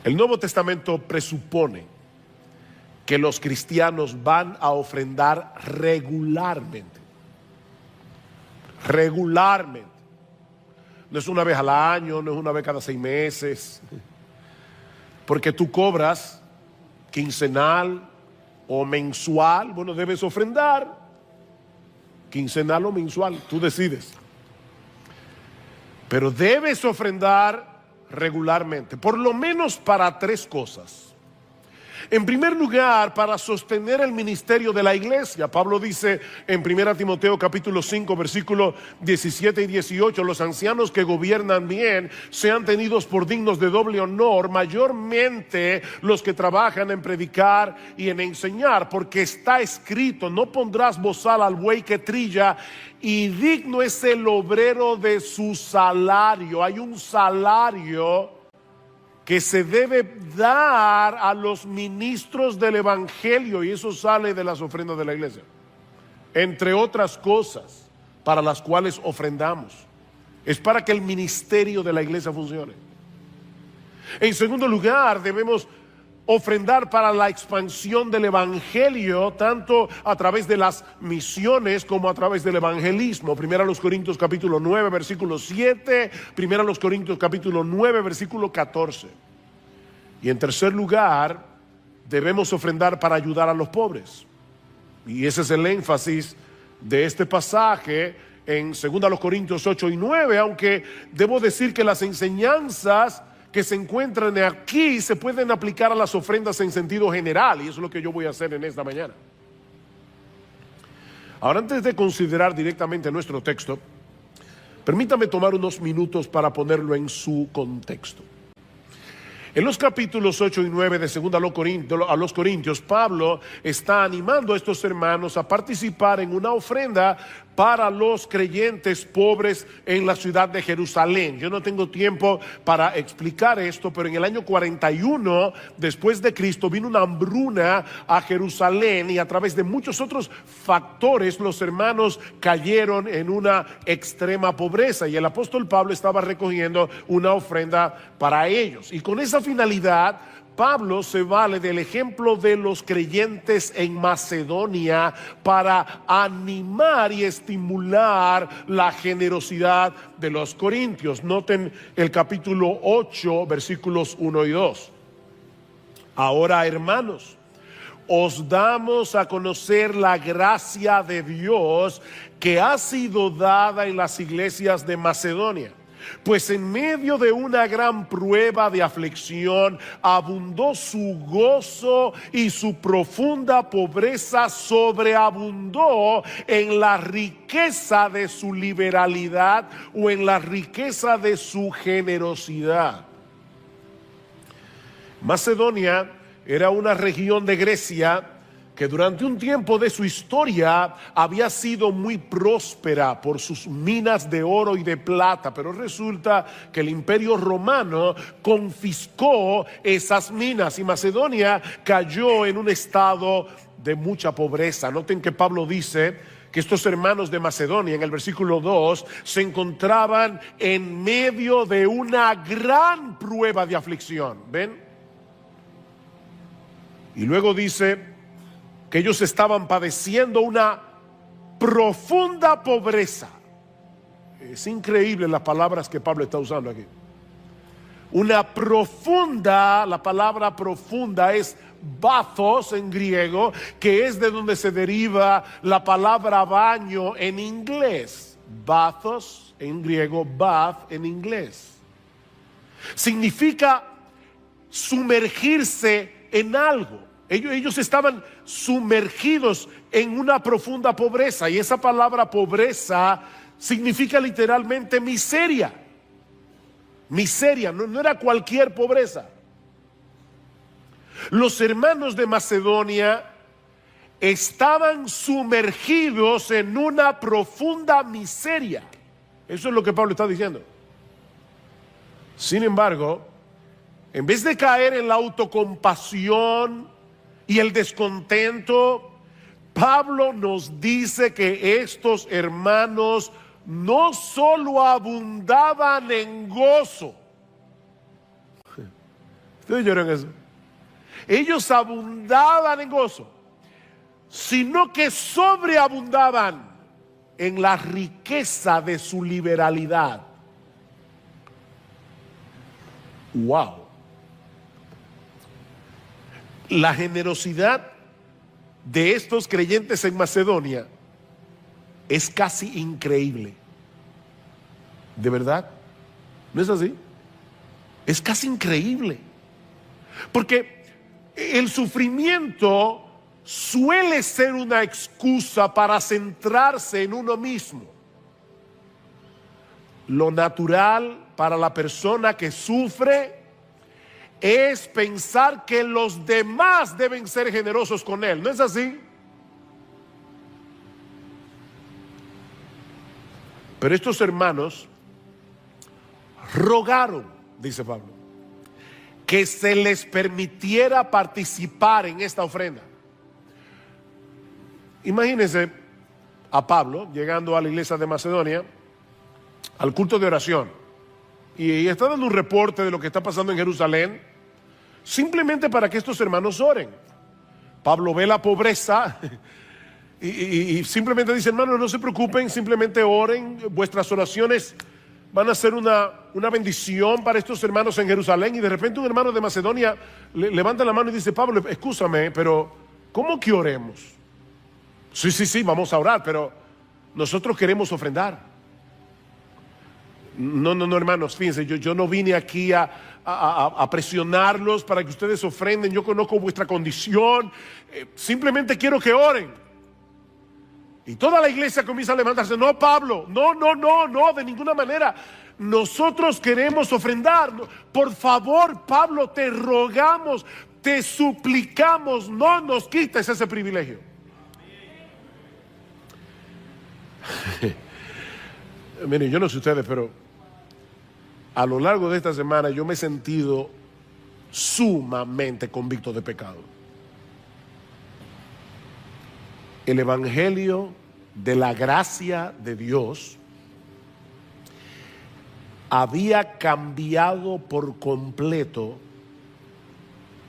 El Nuevo Testamento presupone que los cristianos van a ofrendar regularmente. Regularmente. No es una vez al año, no es una vez cada 6 meses. Porque tú cobras quincenal o mensual. Bueno, debes ofrendar quincenal o mensual, tú decides. Pero debes ofrendar regularmente, por lo menos para 3 cosas. En primer lugar, para sostener el ministerio de la iglesia. Pablo dice en 1 Timoteo capítulo 5 versículos 17 y 18: los ancianos que gobiernan bien sean tenidos por dignos de doble honor, mayormente los que trabajan en predicar y en enseñar, porque está escrito: no pondrás bozal al buey que trilla, y digno es el obrero de su salario. Hay un salario que se debe dar a los ministros del evangelio, y eso sale de las ofrendas de la iglesia, entre otras cosas para las cuales ofrendamos. Es para que el ministerio de la iglesia funcione. En segundo lugar, debemos ofrendar para la expansión del evangelio, tanto a través de las misiones como a través del evangelismo. 1 Corintios capítulo 9 versículo 7, 1 Corintios capítulo 9 versículo 14. Y en tercer lugar, debemos ofrendar para ayudar a los pobres. Y ese es el énfasis de este pasaje en 2 Corintios 8 y 9, aunque debo decir que las enseñanzas que se encuentran aquí se pueden aplicar a las ofrendas en sentido general, y eso es lo que yo voy a hacer en esta mañana. Ahora, antes de considerar directamente nuestro texto, permítame tomar unos minutos para ponerlo en su contexto. En los capítulos 8 y 9 de 2 a los Corintios, Pablo está animando a estos hermanos a participar en una ofrenda para los creyentes pobres en la ciudad de Jerusalén. Yo no tengo tiempo para explicar esto, pero en el año 41 después de Cristo vino una hambruna a Jerusalén, y a través de muchos otros factores los hermanos cayeron en una extrema pobreza, y el apóstol Pablo estaba recogiendo una ofrenda para ellos. Y con esa finalidad, Pablo se vale del ejemplo de los creyentes en Macedonia para animar y estimular la generosidad de los corintios. Noten el capítulo 8, versículos 1 y 2. Ahora, hermanos, os damos a conocer la gracia de Dios que ha sido dada en las iglesias de Macedonia. Pues en medio de una gran prueba de aflicción abundó su gozo, y su profunda pobreza sobreabundó en la riqueza de su liberalidad, o en la riqueza de su generosidad. Macedonia era una región de Grecia que durante un tiempo de su historia había sido muy próspera por sus minas de oro y de plata, pero resulta que el Imperio Romano confiscó esas minas y Macedonia cayó en un estado de mucha pobreza. Noten que Pablo dice que estos hermanos de Macedonia, en el versículo 2, se encontraban en medio de una gran prueba de aflicción. ¿Ven? Y luego dice que ellos estaban padeciendo una profunda pobreza. Es increíble las palabras que Pablo está usando aquí. Una profunda, la palabra profunda es bathos en griego, que es de donde se deriva la palabra baño en inglés. Bathos en griego, bath en inglés. Significa sumergirse en algo. Ellos estaban sumergidos en una profunda pobreza, y esa palabra pobreza significa literalmente miseria. Miseria, no era cualquier pobreza. Los hermanos de Macedonia estaban sumergidos en una profunda miseria. Eso es lo que Pablo está diciendo. Sin embargo, en vez de caer en la autocompasión y el descontento, Pablo nos dice que estos hermanos no solo abundaban en gozo, Ustedes oyeron eso. Ellos abundaban en gozo, sino que sobreabundaban en la riqueza de su liberalidad. Wow. La generosidad de estos creyentes en Macedonia es casi increíble. ¿De verdad? ¿No es así? Es casi increíble. Porque el sufrimiento suele ser una excusa para centrarse en uno mismo. Lo natural para la persona que sufre es pensar que los demás deben ser generosos con él. ¿No es así? Pero estos hermanos rogaron, dice Pablo, que se les permitiera participar en esta ofrenda. Imagínense a Pablo llegando a la iglesia de Macedonia, al culto de oración, y está dando un reporte de lo que está pasando en Jerusalén, simplemente para que estos hermanos oren. Pablo ve la pobreza y simplemente dice: hermanos, no se preocupen, simplemente oren, vuestras oraciones van a ser una bendición para estos hermanos en Jerusalén. Y de repente un hermano de Macedonia levanta la mano y dice: Pablo, escúchame, pero ¿cómo que oremos? Sí, vamos a orar, pero nosotros queremos ofrendar. No, hermanos, fíjense, yo no vine aquí a presionarlos para que ustedes ofrenden. Yo conozco vuestra condición, simplemente quiero que oren. Y toda la iglesia comienza a levantarse: no, Pablo, no, de ninguna manera. Nosotros queremos ofrendar. Por favor, Pablo, te rogamos, te suplicamos, no nos quites ese privilegio. Miren, yo no sé ustedes, pero a lo largo de esta semana yo me he sentido sumamente convicto de pecado. El evangelio de la gracia de Dios había cambiado por completo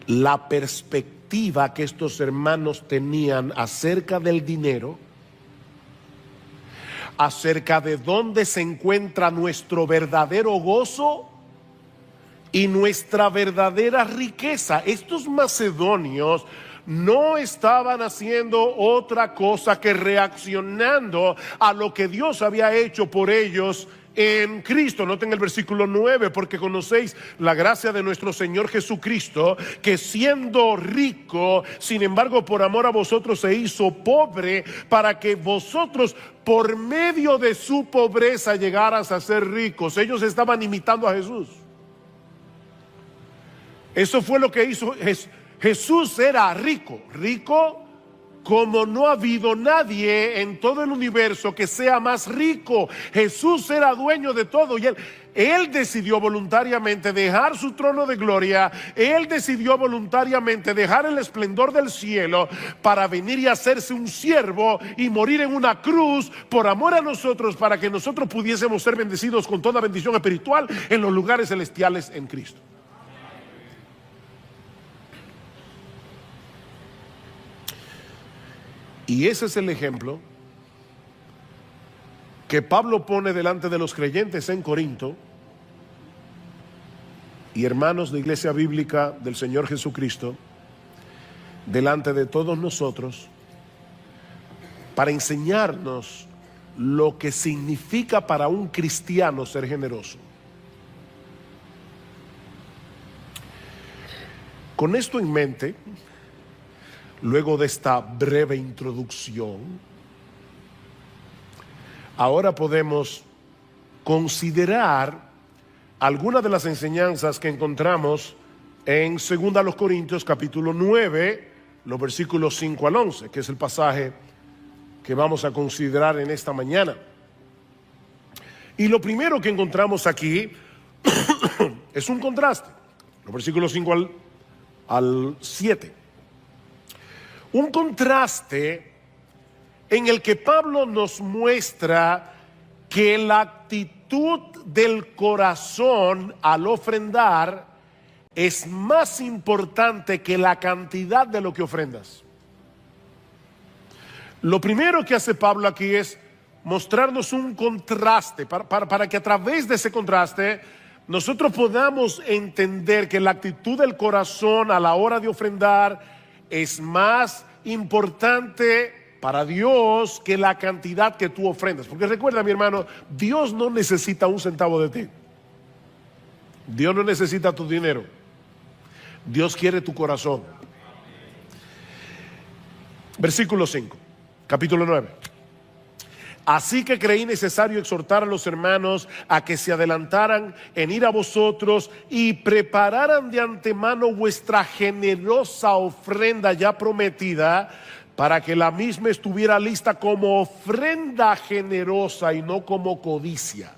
la perspectiva que estos hermanos tenían acerca del dinero, acerca de dónde se encuentra nuestro verdadero gozo y nuestra verdadera riqueza. Estos macedonios no estaban haciendo otra cosa que reaccionando a lo que Dios había hecho por ellos en Cristo. Noten el versículo 9: porque conocéis la gracia de nuestro Señor Jesucristo, que siendo rico, sin embargo por amor a vosotros se hizo pobre, para que vosotros por medio de su pobreza llegaras a ser ricos. Ellos estaban imitando a Jesús. Eso fue lo que hizo Jesús. Era rico como no ha habido nadie en todo el universo que sea más rico. Jesús era dueño de todo y él decidió voluntariamente dejar su trono de gloria. Él decidió voluntariamente dejar el esplendor del cielo para venir y hacerse un siervo y morir en una cruz por amor a nosotros, para que nosotros pudiésemos ser bendecidos con toda bendición espiritual en los lugares celestiales en Cristo. Y ese es el ejemplo que Pablo pone delante de los creyentes en Corinto y hermanos de Iglesia Bíblica del Señor Jesucristo, delante de todos nosotros, para enseñarnos lo que significa para un cristiano ser generoso. Con esto en mente, luego de esta breve introducción, ahora podemos considerar algunas de las enseñanzas que encontramos en 2 Corintios capítulo 9, los versículos 5 al 11, que es el pasaje que vamos a considerar en esta mañana. Y lo primero que encontramos aquí es un contraste, los versículos 5 al 7. Un contraste en el que Pablo nos muestra que la actitud del corazón al ofrendar es más importante que la cantidad de lo que ofrendas. Lo primero que hace Pablo aquí es mostrarnos un contraste, para que a través de ese contraste nosotros podamos entender que la actitud del corazón a la hora de ofrendar es más importante para Dios que la cantidad que tú ofrendas. Porque recuerda, mi hermano, Dios no necesita un centavo de ti. Dios no necesita tu dinero. Dios quiere tu corazón. Versículo 5, capítulo 9. Así que creí necesario exhortar a los hermanos a que se adelantaran en ir a vosotros y prepararan de antemano vuestra generosa ofrenda ya prometida, para que la misma estuviera lista como ofrenda generosa y no como codicia.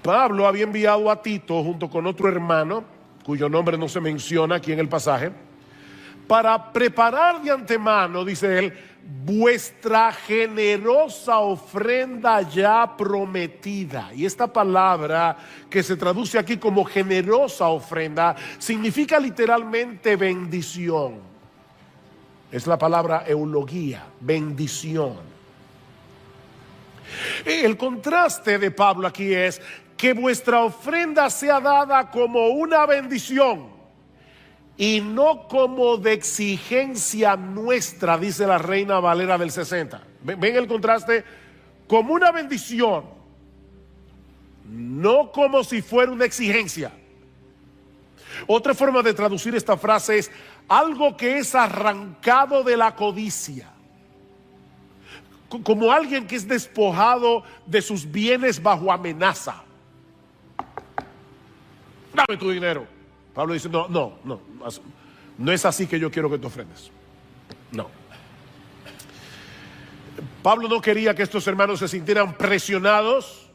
Pablo había enviado a Tito junto con otro hermano, cuyo nombre no se menciona aquí en el pasaje, para preparar de antemano, dice él, vuestra generosa ofrenda ya prometida. Y esta palabra que se traduce aquí como generosa ofrenda significa literalmente bendición. Es la palabra eulogía, bendición. El contraste de Pablo aquí es que vuestra ofrenda sea dada como una bendición y no como de exigencia nuestra, dice la Reina Valera del 60. ¿Ven el contraste? Como una bendición, no como si fuera una exigencia. Otra forma de traducir esta frase es algo que es arrancado de la codicia. Como alguien que es despojado de sus bienes bajo amenaza. Dame tu dinero. Pablo dice, no es así que yo quiero que te ofrendes. No. Pablo no quería que estos hermanos se sintieran presionados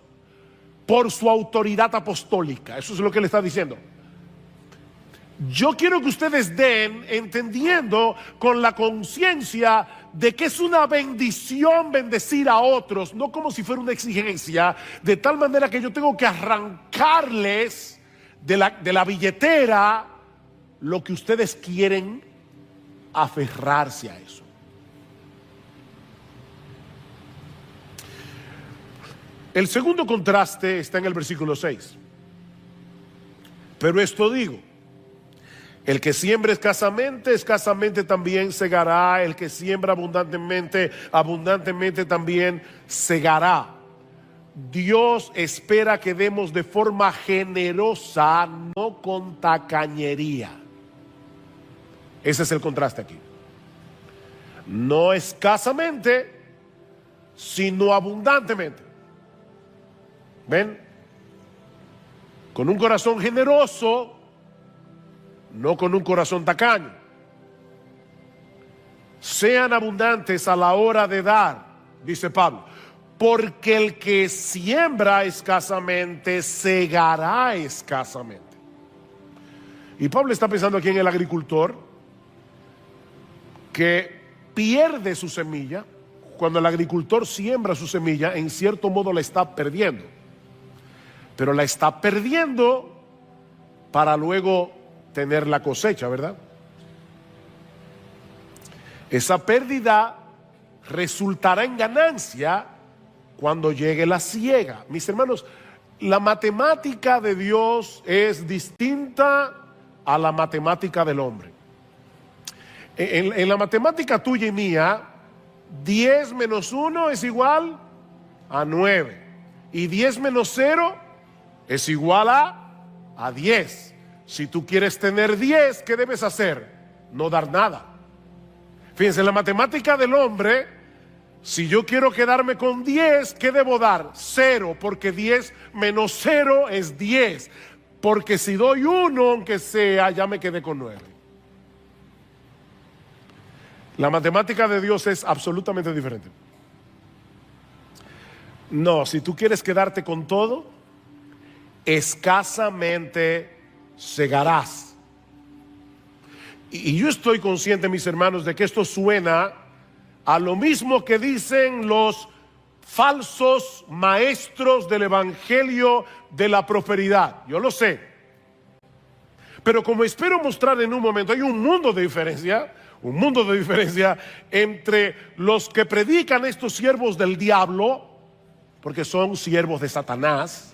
por su autoridad apostólica. Eso es lo que le está diciendo. Yo quiero que ustedes den entendiendo con la conciencia de que es una bendición bendecir a otros, no como si fuera una exigencia, de tal manera que yo tengo que arrancarles de la billetera lo que ustedes quieren aferrarse a eso. El segundo contraste está en el versículo 6. Pero esto digo: el que siembra escasamente, escasamente también segará. El que siembra abundantemente, abundantemente también segará. Dios espera que demos de forma generosa, no con tacañería. Ese es el contraste aquí. No escasamente, sino abundantemente. ¿Ven? Con un corazón generoso, no con un corazón tacaño. Sean abundantes a la hora de dar, dice Pablo, porque el que siembra escasamente segará escasamente. Y Pablo está pensando aquí en el agricultor que pierde su semilla. Cuando el agricultor siembra su semilla, en cierto modo la está perdiendo, pero la está perdiendo para luego tener la cosecha, ¿verdad? Esa pérdida resultará en ganancia cuando llegue la siega. Mis hermanos, la matemática de Dios es distinta a la matemática del hombre. En la matemática tuya y mía, 10 menos 1 es igual a 9. Y 10 menos 0 es igual a 10. Si tú quieres tener 10, ¿qué debes hacer? No dar nada. Fíjense, en la matemática del hombre, si yo quiero quedarme con 10, ¿qué debo dar? 0, porque 10 menos 0 es 10. Porque si doy 1, aunque sea, ya me quedé con 9. La matemática de Dios es absolutamente diferente. No, si tú quieres quedarte con todo, escasamente segarás. Y yo estoy consciente, mis hermanos, de que esto suena a lo mismo que dicen los falsos maestros del evangelio de la prosperidad. Yo lo sé. Pero como espero mostrar en un momento, hay un mundo de diferencia entre los que predican estos siervos del diablo, porque son siervos de Satanás,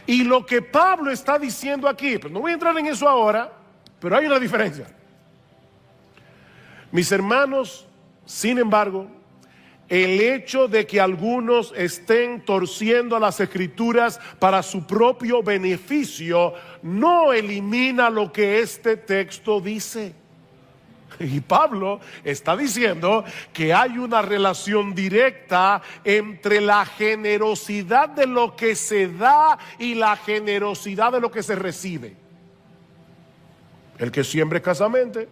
y lo que Pablo está diciendo aquí. Pues no voy a entrar en eso ahora, pero hay una diferencia. Mis hermanos, sin embargo, el hecho de que algunos estén torciendo a las escrituras para su propio beneficio no elimina lo que este texto dice. Y Pablo está diciendo que hay una relación directa entre la generosidad de lo que se da y la generosidad de lo que se recibe. El que siembra escasamente,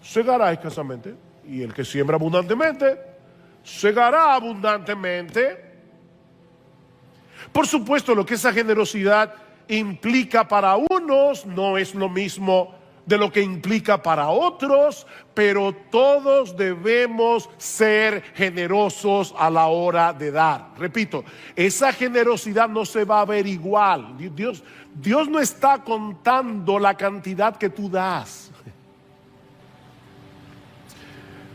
segará escasamente. Y el que siembra abundantemente, segará abundantemente. Por supuesto, lo que esa generosidad implica para unos no es lo mismo de lo que implica para otros, pero todos debemos ser generosos a la hora de dar. Repito, esa generosidad no se va a ver igual. Dios no está contando la cantidad que tú das.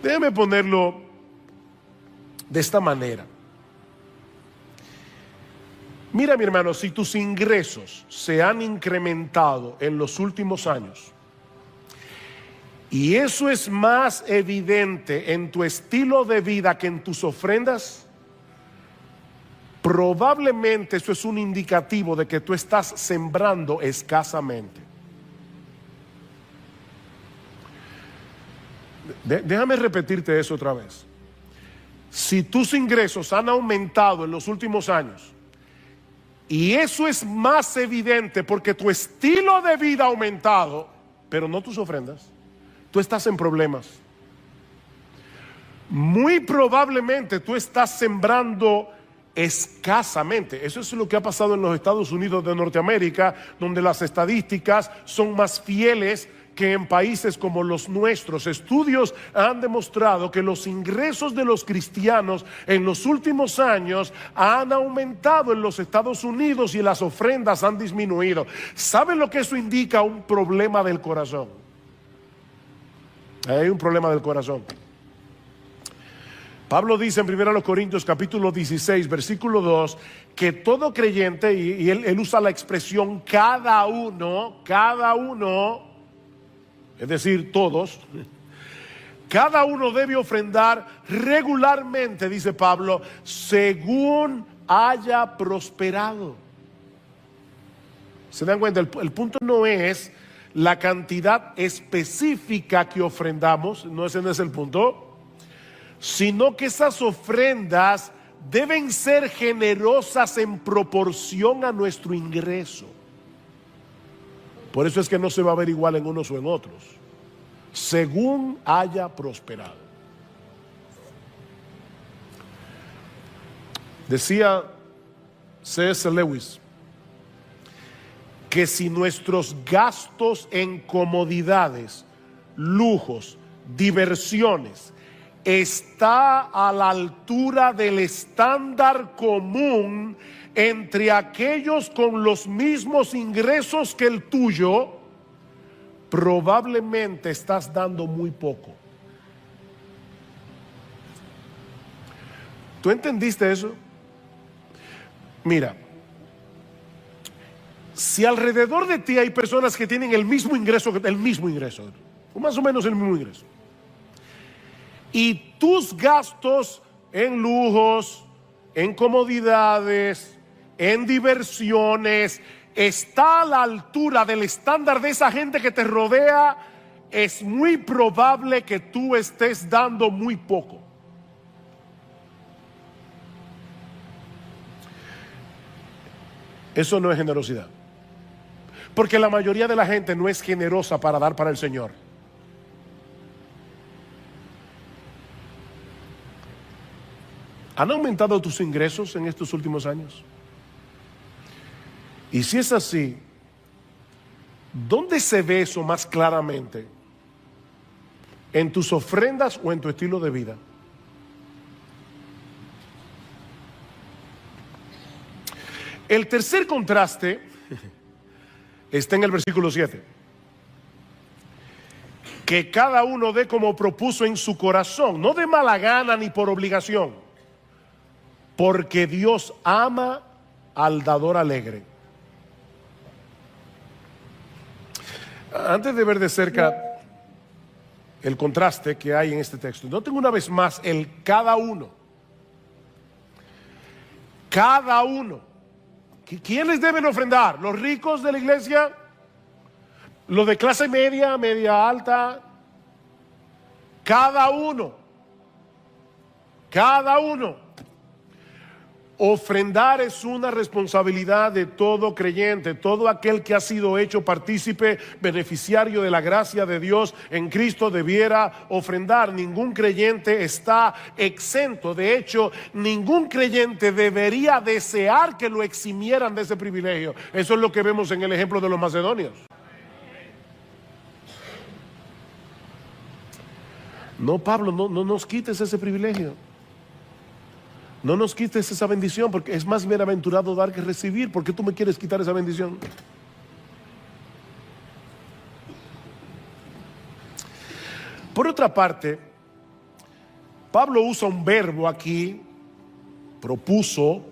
Déjeme ponerlo de esta manera. Mira, mi hermano, si tus ingresos se han incrementado en los últimos años, y eso es más evidente en tu estilo de vida que en tus ofrendas, probablemente eso es un indicativo de que tú estás sembrando escasamente. Déjame repetirte eso otra vez. Si tus ingresos han aumentado en los últimos años, y eso es más evidente porque tu estilo de vida ha aumentado, pero no tus ofrendas, tú estás en problemas. Muy probablemente tú estás sembrando escasamente. Eso es lo que ha pasado en los Estados Unidos de Norteamérica, donde las estadísticas son más fieles que en países como los nuestros. Estudios han demostrado que los ingresos de los cristianos en los últimos años han aumentado en los Estados Unidos y las ofrendas han disminuido. ¿Saben lo que eso indica? Un problema del corazón. Hay un problema del corazón. Pablo dice en 1 Corintios capítulo 16 versículo 2 que todo creyente, y él usa la expresión cada uno, es decir, todos, cada uno debe ofrendar regularmente, dice Pablo, según haya prosperado. ¿Se dan cuenta? El punto no es la cantidad específica que ofrendamos, no ese no es el punto, sino que esas ofrendas deben ser generosas en proporción a nuestro ingreso. Por eso es que no se va a ver igual en unos o en otros, según haya prosperado. Decía C.S. Lewis que si nuestros gastos en comodidades, lujos, diversiones está a la altura del estándar común entre aquellos con los mismos ingresos que el tuyo, probablemente estás dando muy poco. ¿Tú entendiste eso? Mira, si alrededor de ti hay personas que tienen el mismo ingreso, o más o menos el mismo ingreso, y tus gastos en lujos, en comodidades, en diversiones, está a la altura del estándar de esa gente que te rodea, es muy probable que tú estés dando muy poco. Eso no es generosidad, porque la mayoría de la gente no es generosa para dar para el Señor. ¿Han aumentado tus ingresos en estos últimos años? Y si es así, ¿dónde se ve eso más claramente? ¿En tus ofrendas o en tu estilo de vida? El tercer contraste está en el versículo 7. Que cada uno dé como propuso en su corazón, no de mala gana ni por obligación, porque Dios ama al dador alegre. Antes de ver de cerca el contraste que hay en este texto, noten una vez más el cada uno. Cada uno. ¿Quiénes deben ofrendar? ¿Los ricos de la iglesia? ¿Los de clase media, media alta? Cada uno. Cada uno. Ofrendar es una responsabilidad de todo creyente, todo aquel que ha sido hecho partícipe, beneficiario de la gracia de Dios en Cristo debiera ofrendar. Ningún creyente está exento. De hecho, ningún creyente debería desear que lo eximieran de ese privilegio. Eso es lo que vemos en el ejemplo de los macedonios. No, Pablo, no nos quites ese privilegio. No nos quites esa bendición, porque es más bienaventurado dar que recibir. ¿Por qué tú me quieres quitar esa bendición? Por otra parte, Pablo usa un verbo aquí, propuso,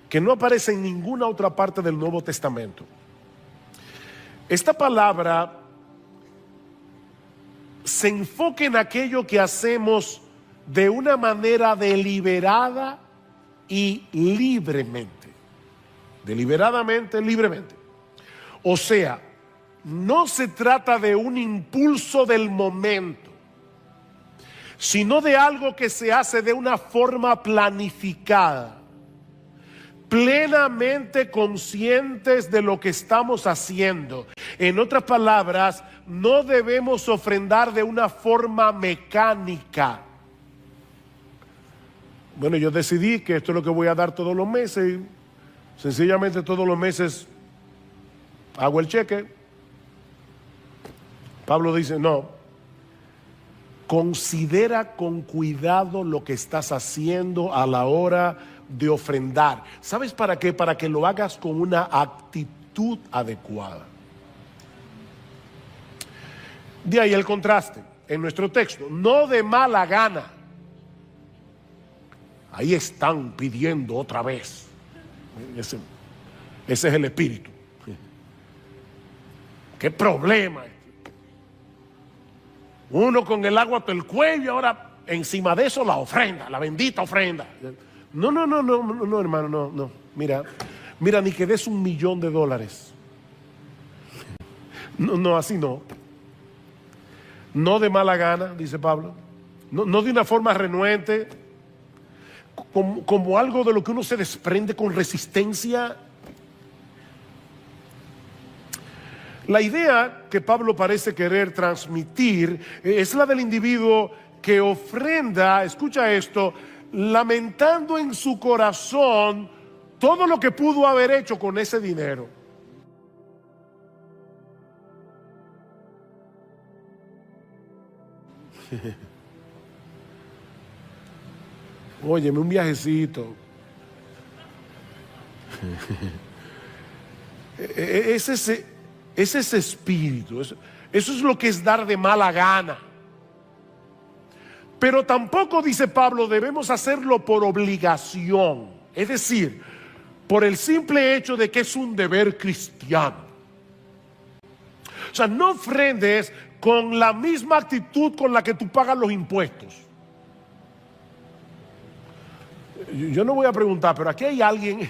que no aparece en ninguna otra parte del Nuevo Testamento. Esta palabra se enfoca en aquello que hacemos de una manera deliberada y libremente. Deliberadamente, libremente. O sea, no se trata de un impulso del momento, sino de algo que se hace de una forma planificada, plenamente conscientes de lo que estamos haciendo. En otras palabras, no debemos ofrendar de una forma mecánica. Bueno, yo decidí que esto es lo que voy a dar todos los meses. Sencillamente todos los meses hago el cheque. Pablo dice, no. Considera con cuidado lo que estás haciendo a la hora de ofrendar. ¿Sabes para qué? Para que lo hagas con una actitud adecuada. De ahí el contraste en nuestro texto. No de mala gana. Ahí están pidiendo otra vez. Ese es el espíritu. ¿Qué problema? Uno con el agua hasta el cuello, ahora encima de eso la ofrenda, la bendita ofrenda. No, hermano, no. Mira, ni que des $1,000,000. No, así no. No de mala gana, dice Pablo. No de una forma renuente. Como algo de lo que uno se desprende con resistencia. La idea que Pablo parece querer transmitir es la del individuo que ofrenda, escucha esto, lamentando en su corazón todo lo que pudo haber hecho con ese dinero. Óyeme, un viajecito. Es ese espíritu. Eso es lo que es dar de mala gana. Pero tampoco, dice Pablo, debemos hacerlo por obligación. Es decir, por el simple hecho de que es un deber cristiano. O sea, no ofrendes con la misma actitud con la que tú pagas los impuestos. Yo no voy a preguntar, pero aquí hay alguien,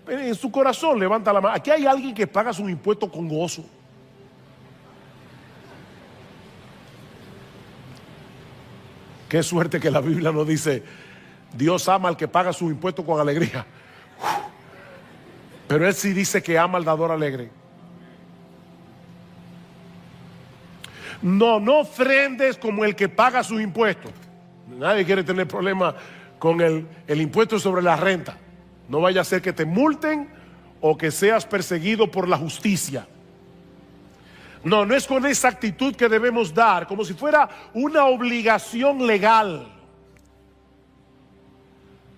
en su corazón levanta la mano, aquí hay alguien que paga sus impuestos con gozo. Qué suerte que la Biblia nos dice, Dios ama al que paga sus impuestos con alegría. Pero Él sí dice que ama al dador alegre. No ofrendes como el que paga sus impuestos. Nadie quiere tener problemas con el impuesto sobre la renta. No vaya a ser que te multen o que seas perseguido por la justicia. No es con esa actitud que debemos dar, como si fuera una obligación legal.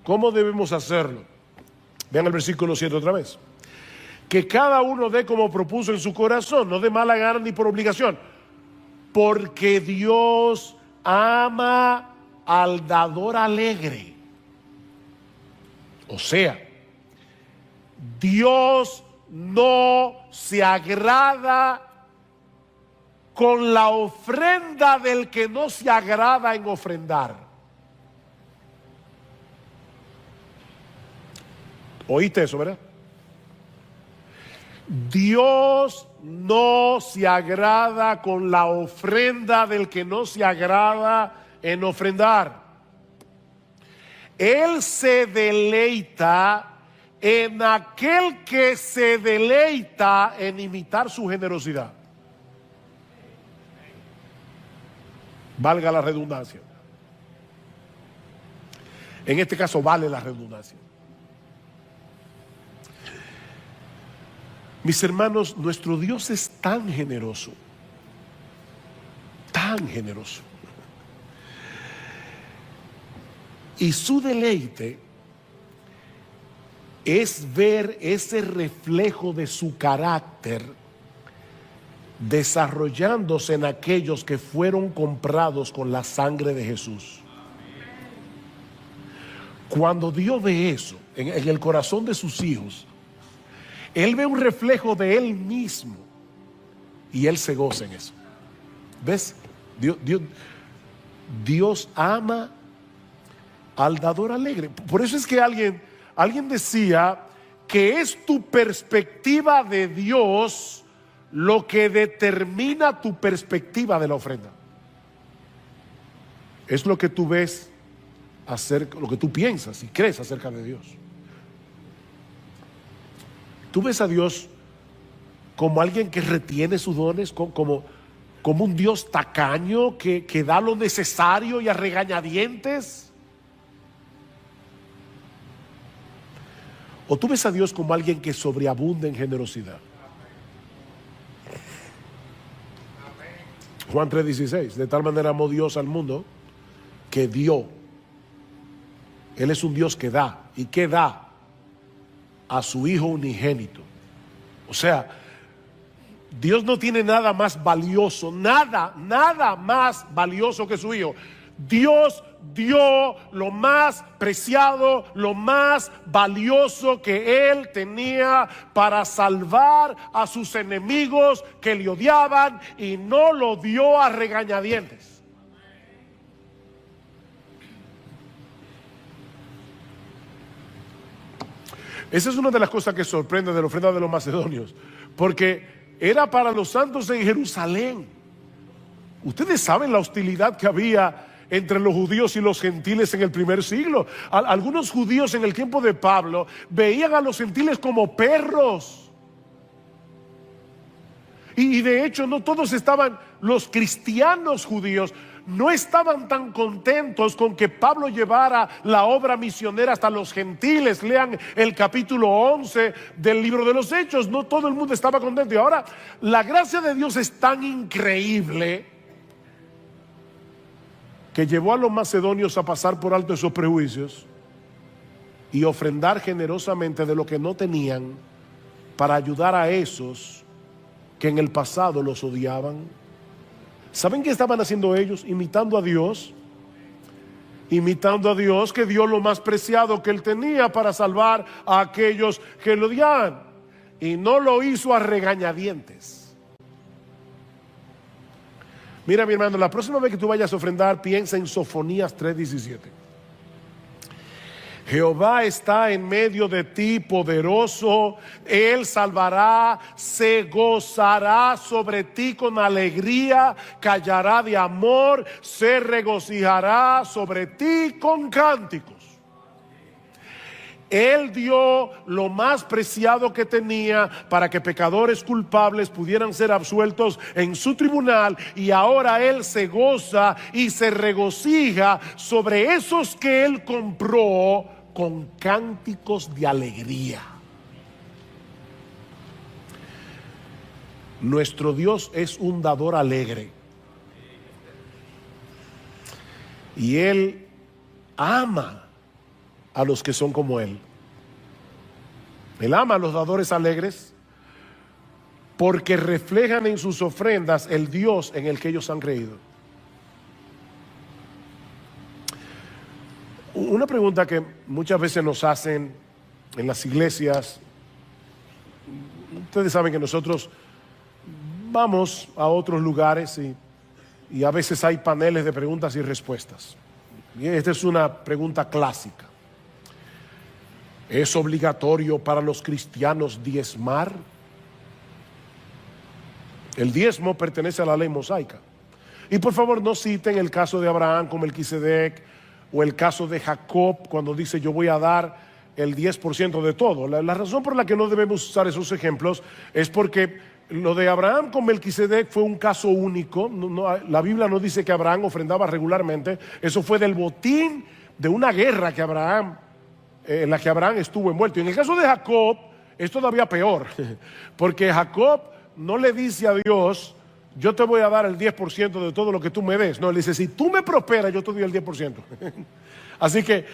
¿Cómo debemos hacerlo? Vean el versículo 7 otra vez. que cada uno dé como propuso en su corazón, no de mala gana ni por obligación, porque Dios ama al dador alegre. O sea, Dios no se agrada con la ofrenda del que no se agrada en ofrendar. ¿Oíste eso, verdad? Dios no se agrada con la ofrenda del que no se agrada en ofrendar. Él se deleita en aquel que se deleita en imitar su generosidad. Valga la redundancia. En este caso vale la redundancia. Mis hermanos, nuestro Dios es tan generoso, tan generoso. Y su deleite es ver ese reflejo de su carácter desarrollándose en aquellos que fueron comprados con la sangre de Jesús. Cuando Dios ve eso en el corazón de sus hijos, Él ve un reflejo de Él mismo y Él se goza en eso. ¿Ves? Dios ama al dador alegre. Por eso es que alguien decía que es tu perspectiva de Dios lo que determina tu perspectiva de la ofrenda. Es lo que tú ves acerca, lo que tú piensas y crees acerca de Dios. Tú ves a Dios como alguien que retiene sus dones, como un Dios tacaño que da lo necesario y a regañadientes. O tú ves a Dios como alguien que sobreabunda en generosidad. Juan 3:16, de tal manera amó Dios al mundo que dio. Él es un Dios que da. ¿Y qué da? A su Hijo unigénito. O sea, Dios no tiene nada más valioso, nada más valioso que su Hijo. Dios dio lo más preciado, lo más valioso que Él tenía para salvar a sus enemigos que le odiaban, y no lo dio a regañadientes. Esa es una de las cosas que sorprende de la ofrenda de los macedonios, porque era para los santos en Jerusalén. Ustedes saben la hostilidad que había entre los judíos y los gentiles en el primer siglo. Algunos judíos en el tiempo de Pablo veían a los gentiles como perros. Y de hecho no todos estaban, los cristianos judíos no estaban tan contentos con que Pablo llevara la obra misionera hasta los gentiles. Lean el capítulo 11 del libro de los Hechos. No todo el mundo estaba contento. Y ahora la gracia de Dios es tan increíble que llevó a los macedonios a pasar por alto esos prejuicios y ofrendar generosamente de lo que no tenían para ayudar a esos que en el pasado los odiaban. ¿Saben qué estaban haciendo ellos? Imitando a Dios. Imitando a Dios, que dio lo más preciado que Él tenía para salvar a aquellos que lo odiaban. Y no lo hizo a regañadientes. Mira, mi hermano, la próxima vez que tú vayas a ofrendar, piensa en Sofonías 3:17. Jehová está en medio de ti, poderoso. Él salvará, se gozará sobre ti con alegría, callará de amor, se regocijará sobre ti con cánticos. Él dio lo más preciado que tenía para que pecadores culpables pudieran ser absueltos en su tribunal, y ahora Él se goza y se regocija sobre esos que Él compró con cánticos de alegría. Nuestro Dios es un dador alegre, y Él ama a los que son como Él. Él ama a los dadores alegres, porque reflejan en sus ofrendas el Dios en el que ellos han creído. Una pregunta que muchas veces nos hacen en las iglesias, ustedes saben que nosotros vamos a otros lugares y a veces hay paneles de preguntas y respuestas. Y esta es una pregunta clásica. ¿Es obligatorio para los cristianos diezmar? El diezmo pertenece a la ley mosaica. Y por favor no citen el caso de Abraham con Melquisedec o el caso de Jacob cuando dice yo voy a dar el 10% de todo. La razón por la que no debemos usar esos ejemplos es porque lo de Abraham con Melquisedec fue un caso único. La Biblia no dice que Abraham ofrendaba regularmente. Eso fue del botín de una guerra que en la que Abraham estuvo envuelto. Y en el caso de Jacob es todavía peor, porque Jacob no le dice a Dios, yo te voy a dar el 10% de todo lo que tú me des. No, le dice, si tú me prosperas, yo te doy el 10%. Así que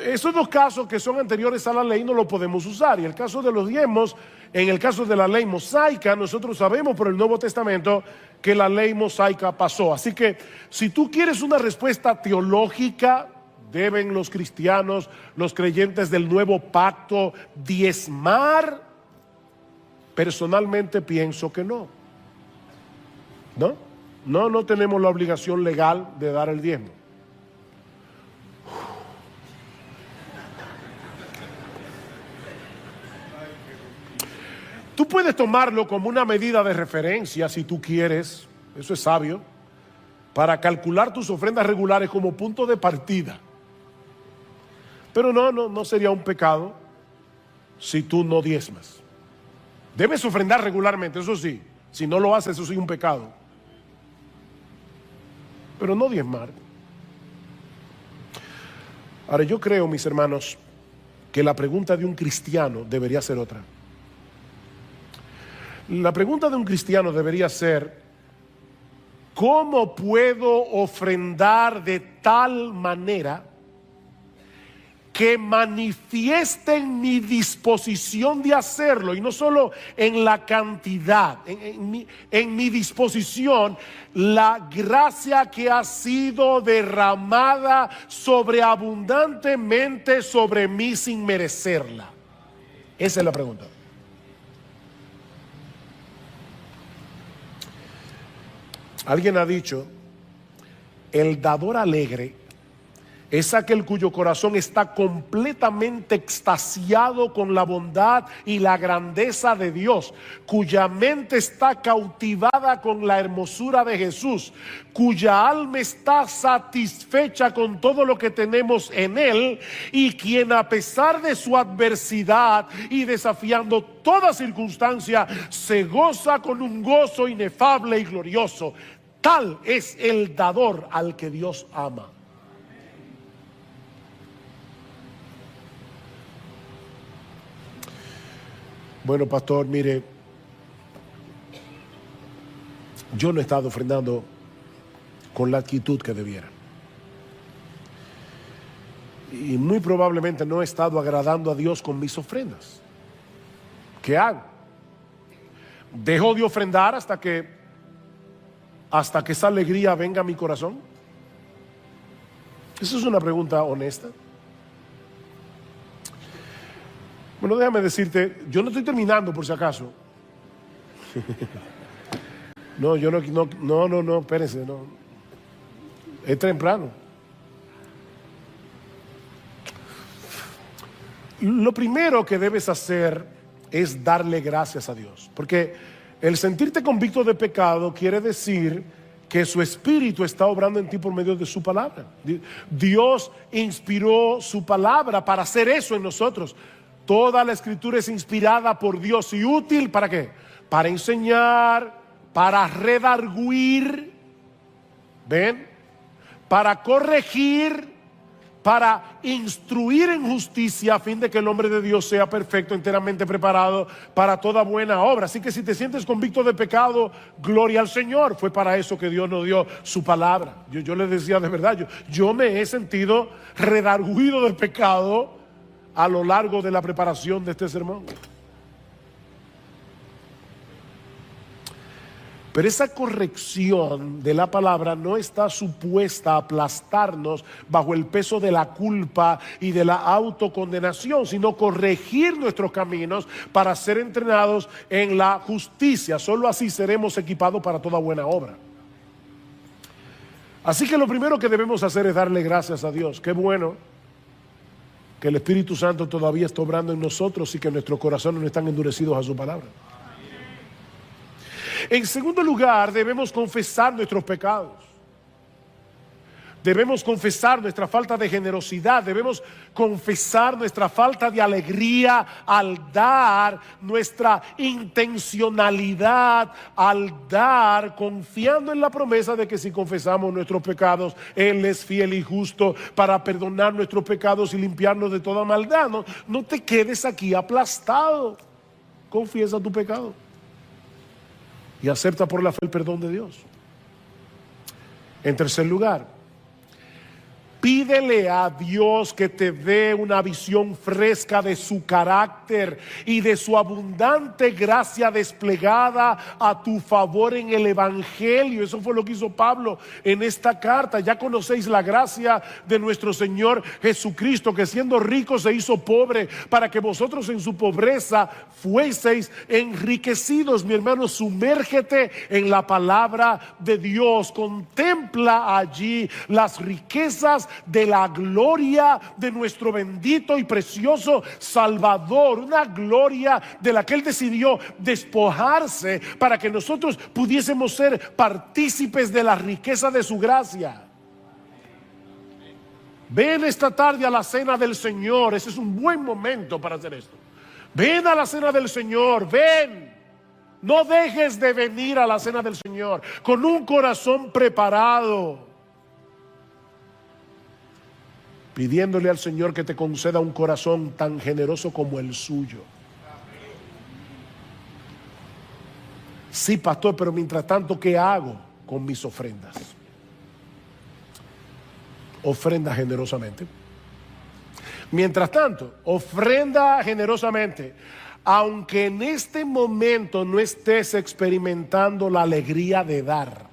esos dos casos que son anteriores a la ley no lo podemos usar. Y el caso de los diezmos, en el caso de la ley mosaica, nosotros sabemos por el Nuevo Testamento que la ley mosaica pasó. Así que si tú quieres una respuesta teológica, ¿deben los cristianos, los creyentes del nuevo pacto diezmar? Personalmente pienso que no. No tenemos la obligación legal de dar el diezmo. Tú puedes tomarlo como una medida de referencia si tú quieres, eso es sabio, para calcular tus ofrendas regulares como punto de partida. Pero no sería un pecado si tú no diezmas. Debes ofrendar regularmente, eso sí. Si no lo haces, eso sí es un pecado. Pero no diezmar. Ahora, yo creo, mis hermanos, que la pregunta de un cristiano debería ser otra. La pregunta de un cristiano debería ser, ¿cómo puedo ofrendar de tal manera que manifiesten mi disposición de hacerlo? Y no solo en la cantidad, en mi disposición, la gracia que ha sido derramada sobreabundantemente sobre mí sin merecerla. Esa es la pregunta. Alguien ha dicho, el dador alegre es aquel cuyo corazón está completamente extasiado con la bondad y la grandeza de Dios, cuya mente está cautivada con la hermosura de Jesús, cuya alma está satisfecha con todo lo que tenemos en Él, y quien a pesar de su adversidad y desafiando toda circunstancia, se goza con un gozo inefable y glorioso. Tal es el dador al que Dios ama. Bueno, pastor, mire, yo no he estado ofrendando con la actitud que debiera. Y muy probablemente no he estado agradando a Dios con mis ofrendas. ¿Qué hago? ¿Dejo de ofrendar hasta que esa alegría venga a mi corazón? Esa es una pregunta honesta. Bueno, déjame decirte, yo no estoy terminando por si acaso. No, espérense, no. Es temprano. Lo primero que debes hacer es darle gracias a Dios, porque el sentirte convicto de pecado quiere decir que su Espíritu está obrando en ti por medio de su palabra. Dios inspiró su palabra para hacer eso en nosotros. Toda la Escritura es inspirada por Dios y útil, ¿para qué? Para enseñar, para redarguir, ¿ven? Para corregir, para instruir en justicia, a fin de que el hombre de Dios sea perfecto, enteramente preparado para toda buena obra. Así que si te sientes convicto de pecado, gloria al Señor. Fue para eso que Dios nos dio su palabra. Yo les decía de verdad, yo me he sentido redarguido del pecado a lo largo de la preparación de este sermón. Pero esa corrección de la palabra no está supuesta a aplastarnos bajo el peso de la culpa y de la autocondenación, sino corregir nuestros caminos para ser entrenados en la justicia. Solo así seremos equipados para toda buena obra. Así que lo primero que debemos hacer es darle gracias a Dios. Qué bueno que el Espíritu Santo todavía está obrando en nosotros y que nuestros corazones no están endurecidos a su palabra. En segundo lugar, debemos confesar nuestros pecados. Debemos confesar nuestra falta de generosidad, debemos confesar nuestra falta de alegría al dar, nuestra intencionalidad al dar, confiando en la promesa de que si confesamos nuestros pecados, Él es fiel y justo para perdonar nuestros pecados y limpiarnos de toda maldad. No te quedes aquí aplastado, confiesa tu pecado y acepta por la fe el perdón de Dios. En tercer lugar, pídele a Dios que te dé una visión fresca de su carácter y de su abundante gracia desplegada a tu favor en el Evangelio. Eso fue lo que hizo Pablo en esta carta. Ya conocéis la gracia de nuestro Señor Jesucristo, que siendo rico se hizo pobre para que vosotros en su pobreza fueseis enriquecidos. Mi hermano, sumérgete en la palabra de Dios. Contempla allí las riquezas de la gloria de nuestro bendito y precioso Salvador, una gloria de la que Él decidió despojarse para que nosotros pudiésemos ser partícipes de la riqueza de su gracia. Ven esta tarde a la cena del Señor. Ese es un buen momento para hacer esto. Ven a la cena del Señor, ven. No dejes de venir a la cena del Señor con un corazón preparado, pidiéndole al Señor que te conceda un corazón tan generoso como el suyo. Sí, pastor, pero mientras tanto, ¿qué hago con mis ofrendas? Ofrenda generosamente. Mientras tanto, ofrenda generosamente. Aunque en este momento no estés experimentando la alegría de dar.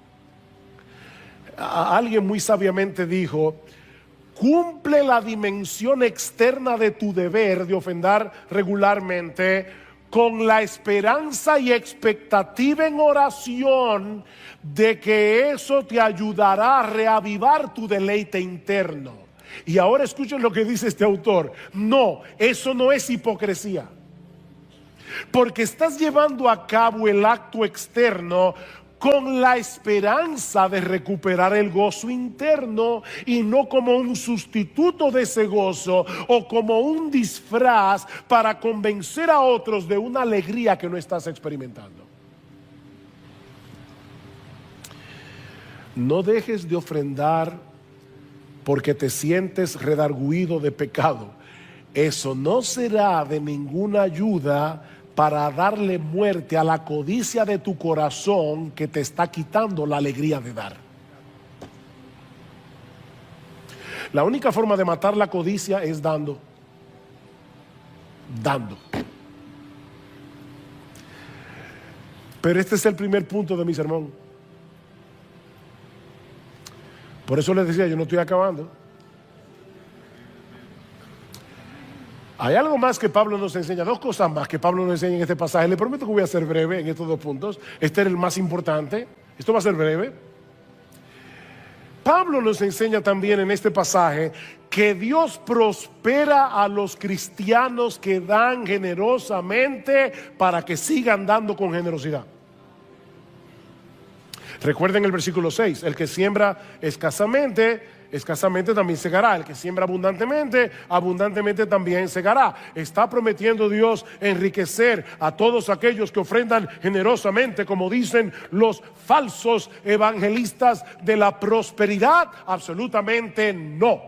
Alguien muy sabiamente dijo: cumple la dimensión externa de tu deber de ofrendar regularmente con la esperanza y expectativa en oración de que eso te ayudará a reavivar tu deleite interno. Y ahora escuchen lo que dice este autor. No, eso no es hipocresía, porque estás llevando a cabo el acto externo con la esperanza de recuperar el gozo interno y no como un sustituto de ese gozo o como un disfraz para convencer a otros de una alegría que no estás experimentando. No dejes de ofrendar porque te sientes redarguido de pecado. Eso no será de ninguna ayuda para darle muerte a la codicia de tu corazón que te está quitando la alegría de dar. La única forma de matar la codicia es dando. Dando. Pero este es el primer punto de mi sermón. Por eso les decía, yo no estoy acabando. Hay algo más que Pablo nos enseña, dos cosas más que Pablo nos enseña en este pasaje. Le prometo que voy a ser breve en estos dos puntos. Este era el más importante. Esto va a ser breve. Pablo nos enseña también en este pasaje que Dios prospera a los cristianos que dan generosamente para que sigan dando con generosidad. Recuerden el versículo 6, el que siembra escasamente también segará. El que siembra abundantemente, abundantemente también segará. Está prometiendo Dios enriquecer a todos aquellos que ofrendan generosamente, como dicen los falsos evangelistas de la prosperidad. Absolutamente no.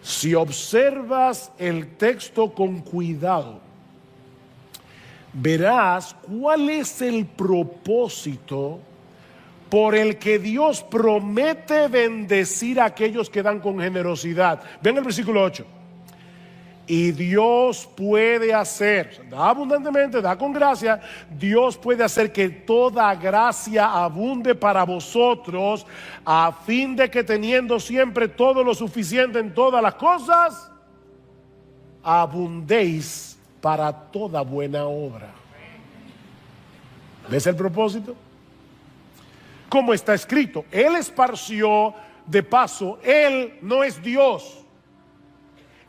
Si observas el texto con cuidado, verás cuál es el propósito por el que Dios promete bendecir a aquellos que dan con generosidad. Ven el versículo 8. Y Dios puede hacer, da abundantemente, da con gracia, Dios puede hacer que toda gracia abunde para vosotros, a fin de que teniendo siempre todo lo suficiente en todas las cosas, abundéis para toda buena obra. ¿Ves el propósito? Como está escrito, Él esparció, de paso, Él no es Dios.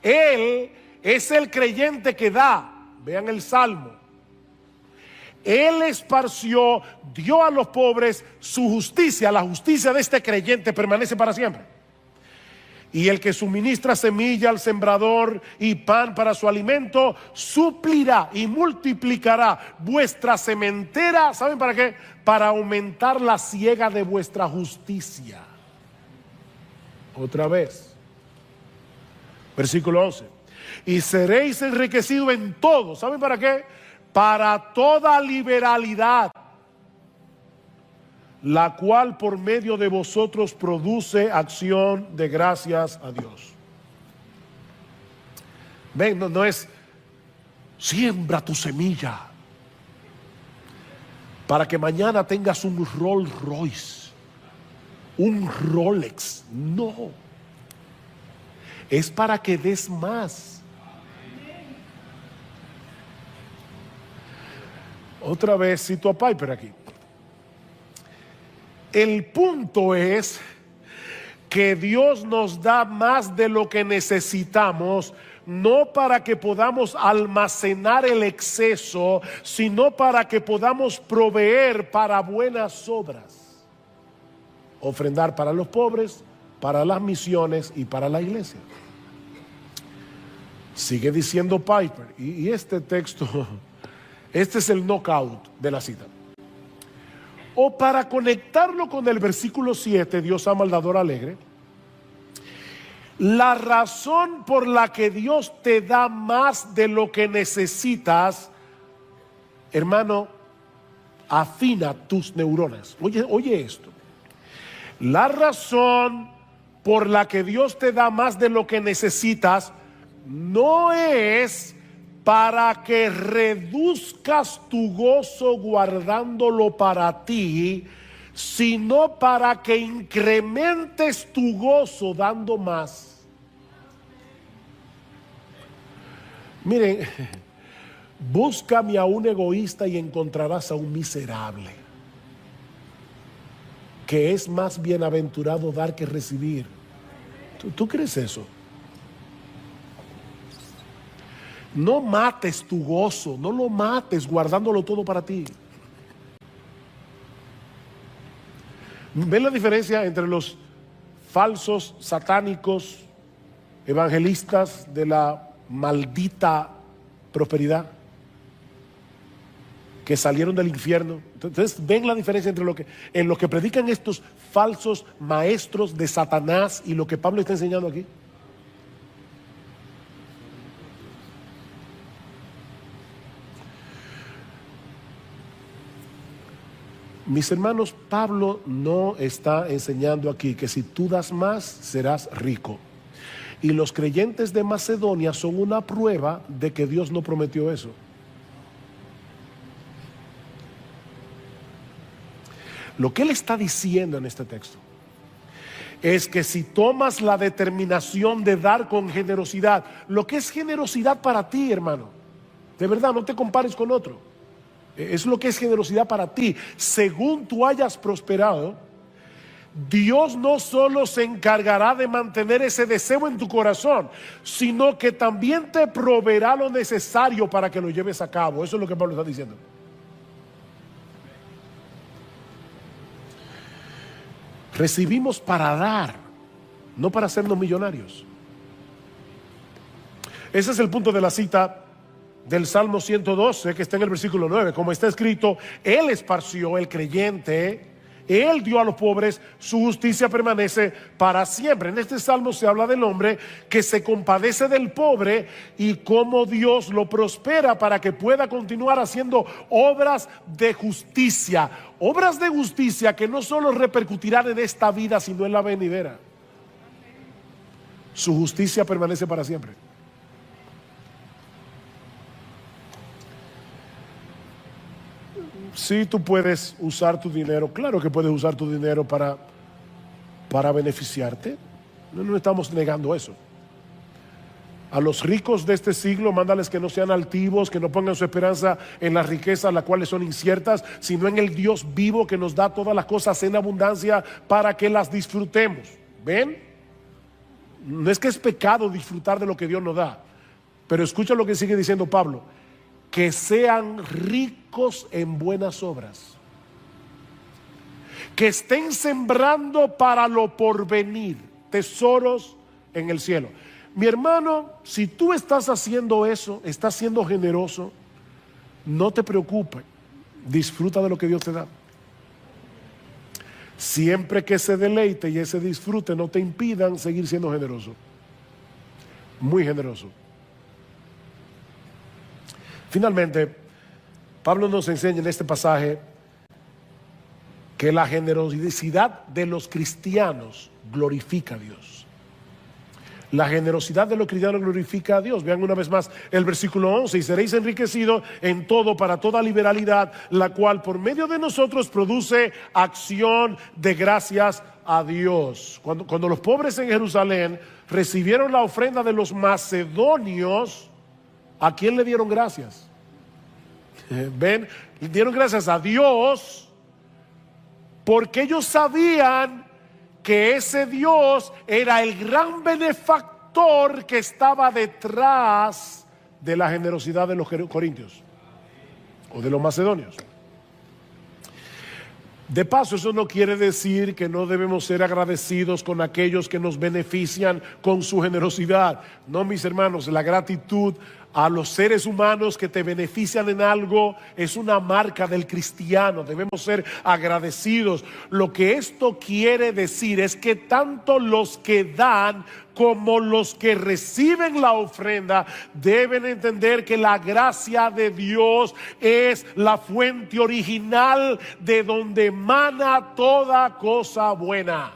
Él es el creyente que da. Vean el Salmo. Él esparció, dio a los pobres su justicia. La justicia de este creyente permanece para siempre. Y el que suministra semilla al sembrador y pan para su alimento, suplirá y multiplicará vuestra sementera. ¿Saben para qué? Para aumentar la siega de vuestra justicia. Otra vez. Versículo 11. Y seréis enriquecidos en todo. ¿Saben para qué? Para toda liberalidad, la cual por medio de vosotros produce acción de gracias a Dios. Ven, no es siembra tu semilla para que mañana tengas un Rolls Royce, un Rolex. No, es para que des más. Otra vez cito a Piper aquí. El punto es que Dios nos da más de lo que necesitamos, no para que podamos almacenar el exceso, sino para que podamos proveer para buenas obras. Ofrendar para los pobres, para las misiones y para la iglesia. Sigue diciendo Piper, y este texto, este es el knockout de la cita. O para conectarlo con el versículo 7, Dios ama al dador alegre. La razón por la que Dios te da más de lo que necesitas, hermano, afina tus neuronas. Oye esto. La razón por la que Dios te da más de lo que necesitas no es para que reduzcas tu gozo guardándolo para ti, sino para que incrementes tu gozo dando más. Miren, búscame a un egoísta y encontrarás a un miserable, que es más bienaventurado dar que recibir. ¿Tú crees eso? No mates tu gozo, no lo mates guardándolo todo para ti. ¿Ven la diferencia entre los falsos satánicos evangelistas de la maldita prosperidad que salieron del infierno? Entonces, ¿ven la diferencia entre en lo que predican estos falsos maestros de Satanás y lo que Pablo está enseñando aquí? Mis hermanos, Pablo no está enseñando aquí que si tú das más, serás rico. Y los creyentes de Macedonia son una prueba de que Dios no prometió eso. Lo que él está diciendo en este texto es que si tomas la determinación de dar con generosidad, lo que es generosidad para ti, hermano, de verdad, no te compares con otro. Es lo que es generosidad para ti. Según tú hayas prosperado, Dios no solo se encargará de mantener ese deseo en tu corazón, sino que también te proveerá lo necesario para que lo lleves a cabo. Eso es lo que Pablo está diciendo. Recibimos para dar, no para hacernos millonarios. Ese es el punto de la cita del Salmo 112, que está en el versículo 9. Como está escrito, Él esparció, el creyente, Él dio a los pobres, su justicia permanece para siempre. En este salmo se habla del hombre que se compadece del pobre y cómo Dios lo prospera para que pueda continuar haciendo obras de justicia. Obras de justicia que no solo repercutirán en esta vida, sino en la venidera. Su justicia permanece para siempre. Sí, tú puedes usar tu dinero, claro que puedes usar tu dinero para beneficiarte. No estamos negando eso. A los ricos de este siglo, mándales que no sean altivos, que no pongan su esperanza en las riquezas, las cuales son inciertas, sino en el Dios vivo que nos da todas las cosas en abundancia para que las disfrutemos. ¿Ven? No es que es pecado disfrutar de lo que Dios nos da, pero escucha lo que sigue diciendo Pablo: que sean ricos en buenas obras, que estén sembrando para lo porvenir, tesoros en el cielo. Mi hermano, si tú estás haciendo eso, estás siendo generoso, no te preocupes, disfruta de lo que Dios te da. Siempre que ese deleite y ese disfrute no te impidan seguir siendo generoso, muy generoso. Finalmente, Pablo nos enseña en este pasaje que la generosidad de los cristianos glorifica a Dios. La generosidad de los cristianos glorifica a Dios. Vean una vez más el versículo 11: y seréis enriquecidos en todo para toda liberalidad, la cual por medio de nosotros produce acción de gracias a Dios. Cuando los pobres en Jerusalén recibieron la ofrenda de los macedonios, ¿a quién le dieron gracias? ¿Ven? Le dieron gracias a Dios, porque ellos sabían que ese Dios era el gran benefactor que estaba detrás de la generosidad de los corintios o de los macedonios. De paso, eso no quiere decir que no debemos ser agradecidos con aquellos que nos benefician con su generosidad. No, mis hermanos, la gratitud a los seres humanos que te benefician en algo es una marca del cristiano. Debemos ser agradecidos. Lo que esto quiere decir es que tanto los que dan como los que reciben la ofrenda deben entender que la gracia de Dios es la fuente original de donde emana toda cosa buena.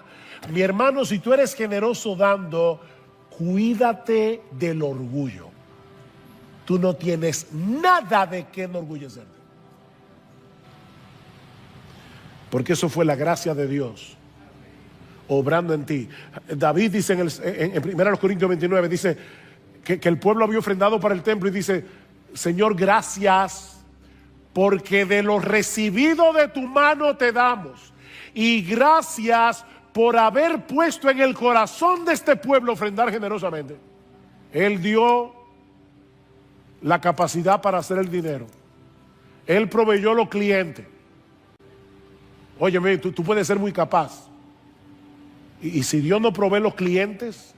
Mi hermano, si tú eres generoso dando, cuídate del orgullo. Tú no tienes nada de qué enorgullecerte, porque eso fue la gracia de Dios obrando en ti. David dice en 1 Corintios 29, dice que el pueblo había ofrendado para el templo y dice: Señor, gracias, porque de lo recibido de tu mano te damos, y gracias por haber puesto en el corazón de este pueblo ofrendar generosamente. Él dio la capacidad para hacer el dinero, Él proveyó los clientes. Óyeme, tú puedes ser muy capaz, y si Dios no provee los clientes.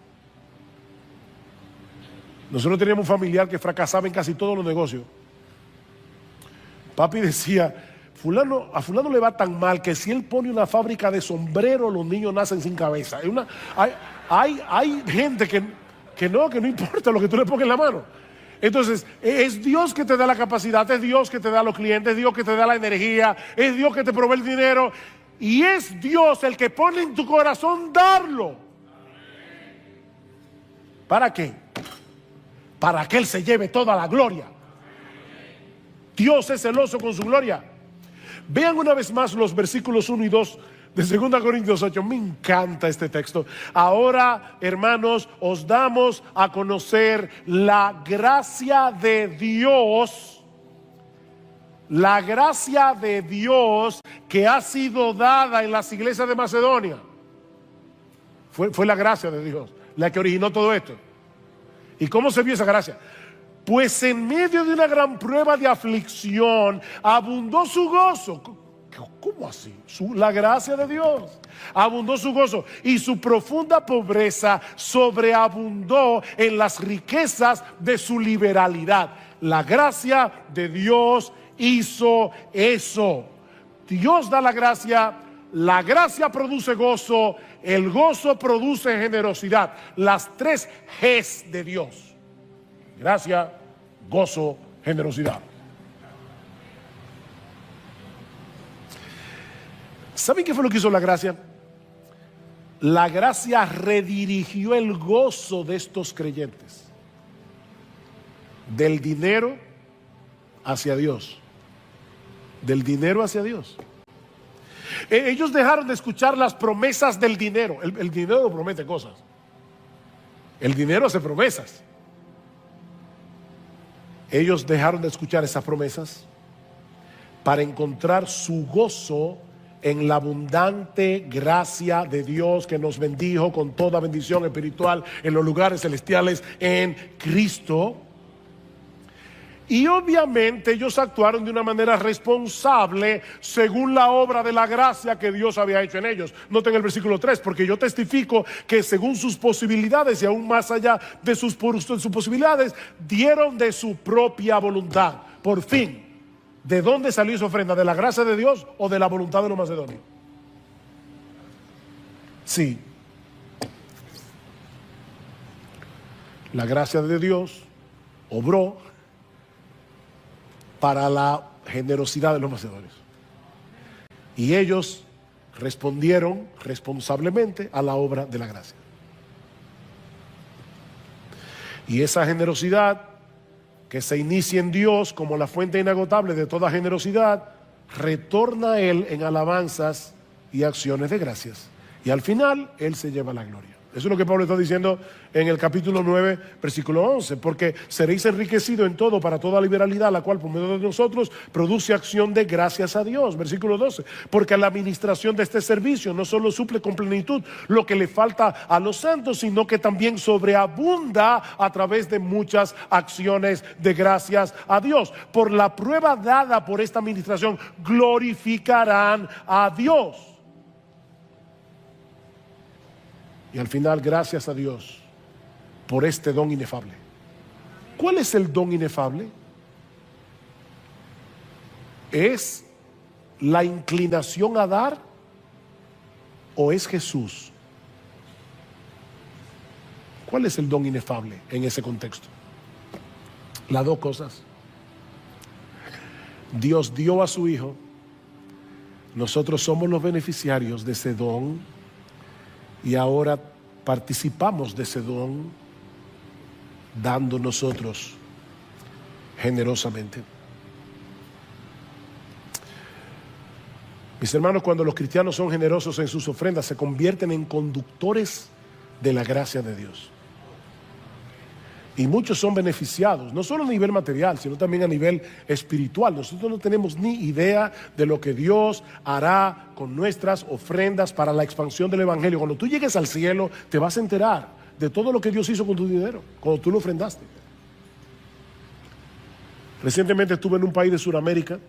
Nosotros teníamos un familiar que fracasaba en casi todos los negocios. Papi decía: a fulano le va tan mal que si él pone una fábrica de sombreros, los niños nacen sin cabeza. Hay gente que no importa lo que tú le pongas en la mano. Entonces, es Dios que te da la capacidad, es Dios que te da los clientes, es Dios que te da la energía, es Dios que te provee el dinero, y es Dios el que pone en tu corazón darlo. ¿Para qué? Para que Él se lleve toda la gloria. Dios es celoso con su gloria. Vean una vez más los versículos 1 y 2 de 2 Corintios 8. Me encanta este texto. Ahora, hermanos, os damos a conocer la gracia de Dios. La gracia de Dios que ha sido dada en las iglesias de Macedonia. Fue la gracia de Dios la que originó todo esto. ¿Y cómo se vio esa gracia? Pues en medio de una gran prueba de aflicción abundó su gozo. ¿Cómo así? La gracia de Dios. Abundó su gozo, y su profunda pobreza sobreabundó en las riquezas de su liberalidad. La gracia de Dios hizo eso. Dios da la gracia produce gozo, el gozo produce generosidad. Las tres Gs de Dios: gracia, gozo, generosidad. ¿Saben qué fue lo que hizo la gracia? La gracia redirigió el gozo de estos creyentes del dinero hacia Dios. del dinero hacia Dios. Ellos dejaron de escuchar las promesas del dinero. El dinero promete cosas. El dinero hace promesas. Ellos dejaron de escuchar esas promesas para encontrar su gozo en la abundante gracia de Dios que nos bendijo con toda bendición espiritual en los lugares celestiales en Cristo. Y obviamente ellos actuaron de una manera responsable según la obra de la gracia que Dios había hecho en ellos. Noten el versículo 3, porque yo testifico que según sus posibilidades y aún más allá de sus posibilidades, dieron de su propia voluntad. Por fin, ¿de dónde salió esa ofrenda? ¿De la gracia de Dios o de la voluntad de los macedonios? Sí. La gracia de Dios obró para la generosidad de los macedonios. Y ellos respondieron responsablemente a la obra de la gracia. Y esa generosidad que se inicia en Dios como la fuente inagotable de toda generosidad, retorna a Él en alabanzas y acciones de gracias. Y al final, Él se lleva la gloria. Eso es lo que Pablo está diciendo en el capítulo 9, versículo 11. Porque seréis enriquecidos en todo para toda liberalidad, la cual por medio de nosotros produce acción de gracias a Dios. Versículo 12. Porque la administración de este servicio no solo suple con plenitud lo que le falta a los santos, sino que también sobreabunda a través de muchas acciones de gracias a Dios. Por la prueba dada por esta administración, glorificarán a Dios. Y al final, gracias a Dios por este don inefable. ¿Cuál es el don inefable? ¿Es la inclinación a dar o es Jesús? ¿Cuál es el don inefable en ese contexto? Las dos cosas. Dios dio a su Hijo. Nosotros somos los beneficiarios de ese don. Y ahora participamos de ese don, dando nosotros generosamente. Mis hermanos, cuando los cristianos son generosos en sus ofrendas, se convierten en conductores de la gracia de Dios. Y muchos son beneficiados, no solo a nivel material, sino también a nivel espiritual. Nosotros no tenemos ni idea de lo que Dios hará con nuestras ofrendas para la expansión del Evangelio. Cuando tú llegues al cielo, te vas a enterar de todo lo que Dios hizo con tu dinero, cuando tú lo ofrendaste. Recientemente estuve en un país de Sudamérica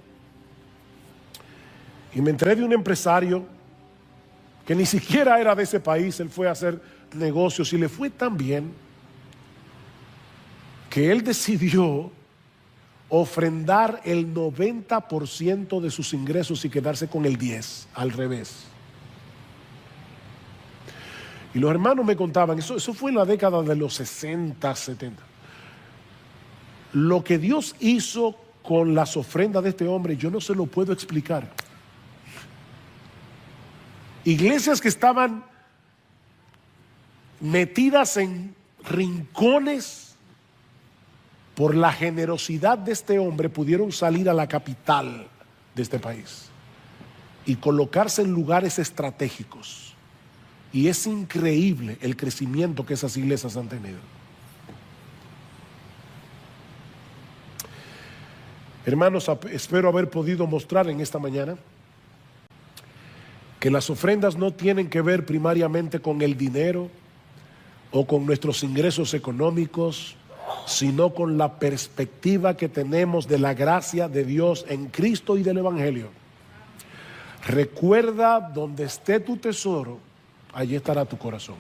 y me enteré de un empresario que ni siquiera era de ese país. Él fue a hacer negocios y le fue tan bien que él decidió ofrendar el 90% de sus ingresos y quedarse con el 10%, al revés. Y los hermanos me contaban, eso fue en la década de los 60, 70. Lo que Dios hizo con las ofrendas de este hombre, yo no se lo puedo explicar. Iglesias que estaban metidas en rincones, por la generosidad de este hombre, pudieron salir a la capital de este país y colocarse en lugares estratégicos. Y es increíble el crecimiento que esas iglesias han tenido. Hermanos, espero haber podido mostrar en esta mañana que las ofrendas no tienen que ver primariamente con el dinero o con nuestros ingresos económicos, sino con la perspectiva que tenemos de la gracia de Dios en Cristo y del Evangelio. Recuerda, donde esté tu tesoro, allí estará tu corazón.